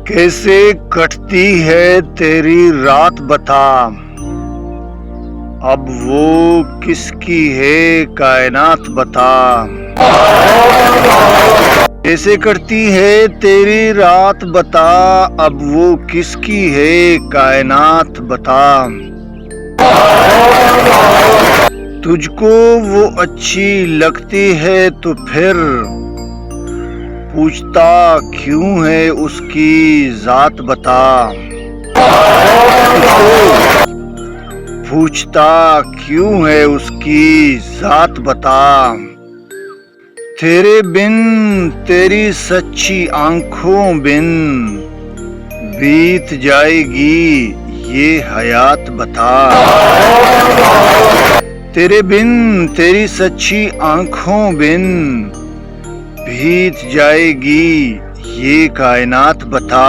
कैसे कटती है तेरी रात बता, अब वो किसकी है कायनात बता। कैसे कटती है तेरी रात बता, अब वो किसकी है कायनात बता। तुझको वो अच्छी लगती है तो फिर पूछता क्यों है उसकी जात बता। पूछता क्यों है उसकी जात बता। तेरे बिन तेरी सच्ची आंखों बिन बीत जाएगी ये हयात बता। तेरे बिन तेरी सच्ची आंखों बिन बीत जाएगी ये कायनात बता।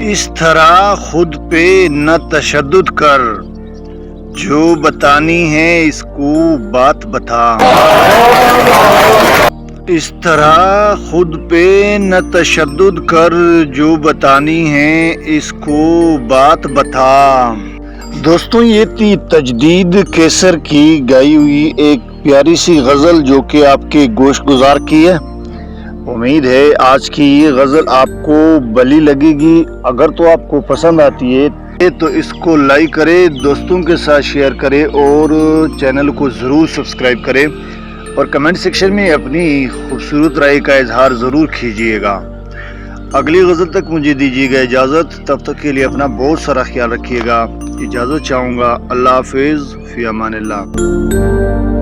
इस तरह खुद पे न तशद्दुद कर, जो बतानी है इसको बात बता। इस तरह खुद पे न तशद्दुद कर, जो बतानी है इसको बात बता। दोस्तों, ये थी तजदीद कैसर की गाई हुई एक प्यारी सी गज़ल जो कि आपके गोश गुजार की है। उम्मीद है आज की ये गज़ल आपको भली लगेगी। अगर तो आपको पसंद आती है तो इसको लाइक करें, दोस्तों के साथ शेयर करें और चैनल को ज़रूर सब्सक्राइब करें और कमेंट सेक्शन में अपनी खूबसूरत राय का इजहार ज़रूर कीजिएगा। अगली गज़ल तक मुझे दीजिएगा इजाज़त, तब तक के लिए अपना बहुत सारा ख्याल रखिएगा। इजाज़त चाहूँगा। अल्लाह हाफ़िज़, फ़ी अमानिल्लाह।